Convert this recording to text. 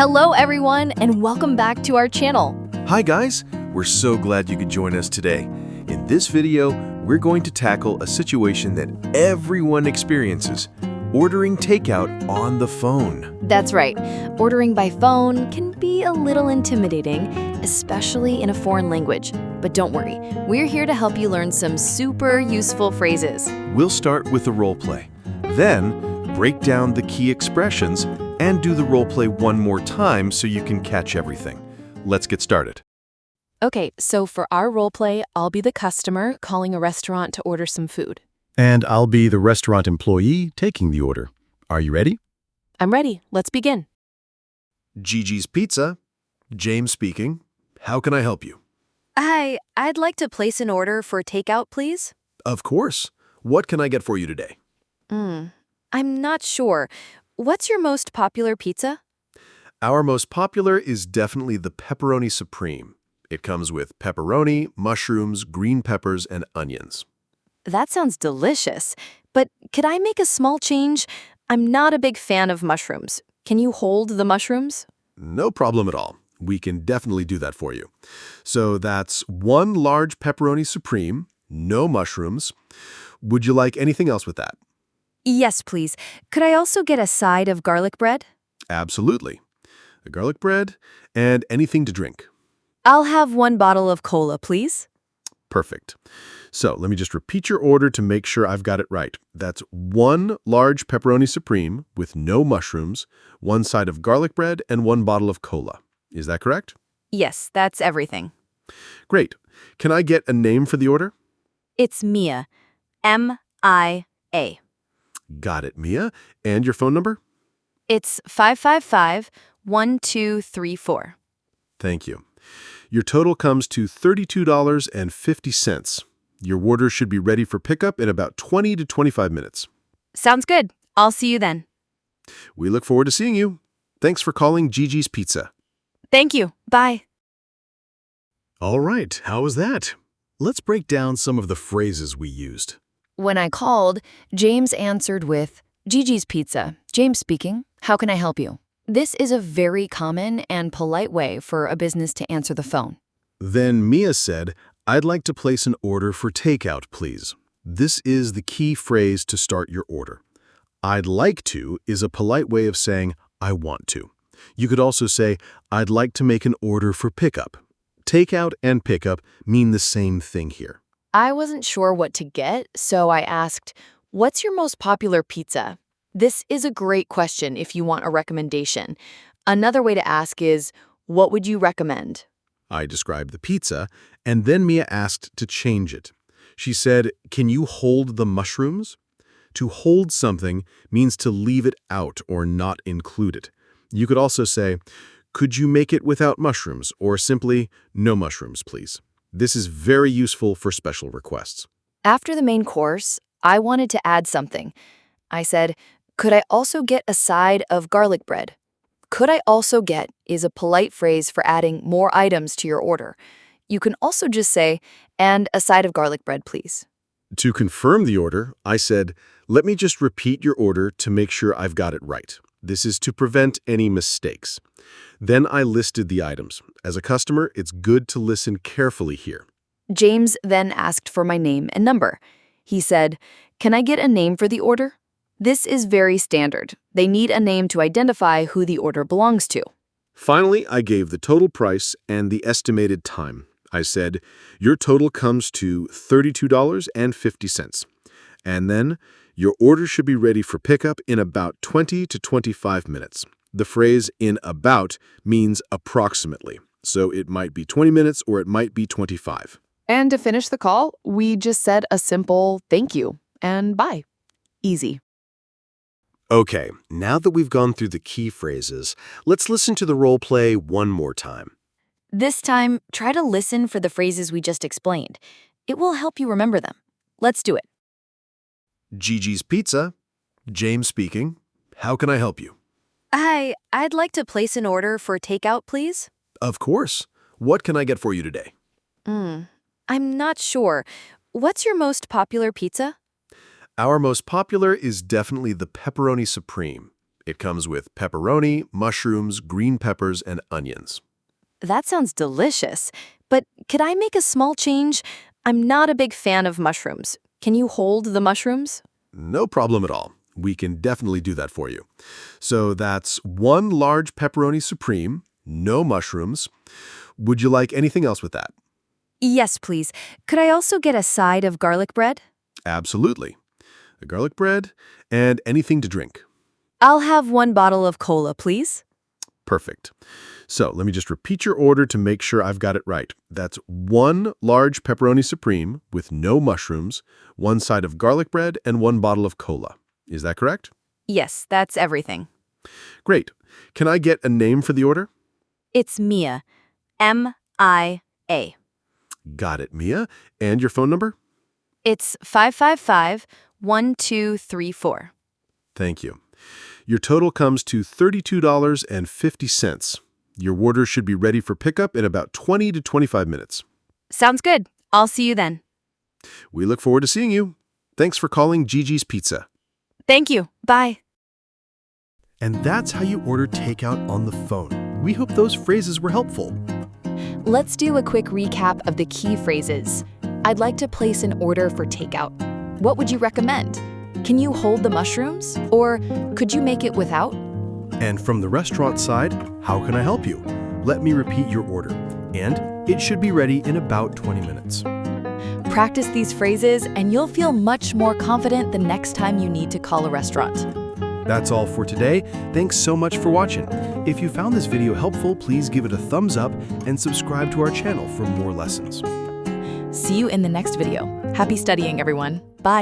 Hello everyone, and welcome back to our channel. Hi guys, we're so glad you could join us today. In this video, we're going to tackle a situation that everyone experiences, ordering takeout on the phone. That's right, ordering by phone can be a little intimidating, especially in a foreign language. But don't worry, we're here to help you learn some super useful phrases. We'll start with the role play, then break down the key expressions and do the role play one more time so you can catch everything. Let's get started. Okay, so for our role play, I'll be the customer calling a restaurant to order some food. And I'll be the restaurant employee taking the order. Are you ready? I'm ready. Let's begin. Gigi's Pizza. James speaking. How can I help you? Hi, I'd like to place an order for takeout, please. Of course. What can I get for you today? I'm not sure. What's your most popular pizza? Our most popular is definitely the Pepperoni Supreme. It comes with pepperoni, mushrooms, green peppers, and onions. That sounds delicious. But could I make a small change? I'm not a big fan of mushrooms. Can you hold the mushrooms? No problem at all. We can definitely do that for you. So that's one large Pepperoni Supreme, no mushrooms. Would you like anything else with that? Yes, please. Could I also get a side of garlic bread? Absolutely. The garlic bread and anything to drink. I'll have one bottle of cola, please. Perfect. So let me just repeat your order to make sure I've got it right. That's one large Pepperoni Supreme with no mushrooms, one side of garlic bread, and one bottle of cola. Is that correct? Yes, that's everything. Great. Can I get a name for the order? It's Mia. M-I-A. Got it, Mia. And your phone number? It's 555-1234. Thank you. Your total comes to $32.50. Your order should be ready for pickup in about 20 to 25 minutes. Sounds good. I'll see you then. We look forward to seeing you. Thanks for calling Gigi's Pizza. Thank you. Bye. All right, how was that? Let's break down some of the phrases we used. When I called, James answered with, "Gigi's Pizza. James speaking. How can I help you?" This is a very common and polite way for a business to answer the phone. Then Mia said, "I'd like to place an order for takeout, please." This is the key phrase to start your order. "I'd like to" is a polite way of saying, "I want to." You could also say, "I'd like to make an order for pickup." Takeout and pickup mean the same thing here. I wasn't sure what to get, so I asked, "What's your most popular pizza?" This is a great question if you want a recommendation. Another way to ask is, "What would you recommend?" I described the pizza, and then Mia asked to change it. She said, "Can you hold the mushrooms?" To hold something means to leave it out or not include it. You could also say, "Could you make it without mushrooms?" or simply, "No mushrooms, please." This is very useful for special requests. After the main course, I wanted to add something. I said, "Could I also get a side of garlic bread?" "Could I also get" is a polite phrase for adding more items to your order. You can also just say, "And a side of garlic bread, please." To confirm the order, I said, "Let me just repeat your order to make sure I've got it right." This is to prevent any mistakes. Then I listed the items. As a customer, it's good to listen carefully here. James then asked for my name and number. He said, "Can I get a name for the order?" This is very standard. They need a name to identify who the order belongs to. Finally, I gave the total price and the estimated time. I said, "Your total comes to $32.50. And then, your order should be ready for pickup in about 20 to 25 minutes. The phrase "in about" means approximately, so it might be 20 minutes or it might be 25. And to finish the call, we just said a simple "thank you" and "bye." Easy. Okay, now that we've gone through the key phrases, let's listen to the role play one more time. This time, try to listen for the phrases we just explained. It will help you remember them. Let's do it. Gigi's Pizza. James speaking. How can I help you? Hi, I'd like to place an order for takeout, please. Of course. What can I get for you today? I'm not sure. What's your most popular pizza? Our most popular is definitely the Pepperoni Supreme. It comes with pepperoni, mushrooms, green peppers, and onions. That sounds delicious. But could I make a small change? I'm not a big fan of mushrooms. Can you hold the mushrooms? No problem at all. We can definitely do that for you. So that's 1 large pepperoni supreme, no mushrooms. Would you like anything else with that? Yes, please. Could I also get a side of garlic bread? Absolutely. A garlic bread and anything to drink. I'll have 1 bottle of cola, please. Perfect. So let me just repeat your order to make sure I've got it right. That's 1 large pepperoni supreme with no mushrooms, 1 side of garlic bread, and 1 bottle of cola. Is that correct? Yes, that's everything. Great. Can I get a name for the order? It's Mia. M-I-A. Got it, Mia. And your phone number? It's 555-1234. Thank you. Your total comes to $32.50. Your order should be ready for pickup in about 20 to 25 minutes. Sounds good. I'll see you then. We look forward to seeing you. Thanks for calling Gigi's Pizza. Thank you. Bye. And that's how you order takeout on the phone. We hope those phrases were helpful. Let's do a quick recap of the key phrases. I'd like to place an order for takeout. What would you recommend? Can you hold the mushrooms? Or could you make it without? And from the restaurant side, how can I help you? Let me repeat your order. And it should be ready in about 20 minutes. Practice these phrases and you'll feel much more confident the next time you need to call a restaurant. That's all for today. Thanks so much for watching. If you found this video helpful, please give it a thumbs up and subscribe to our channel for more lessons. See you in the next video. Happy studying, everyone. Bye.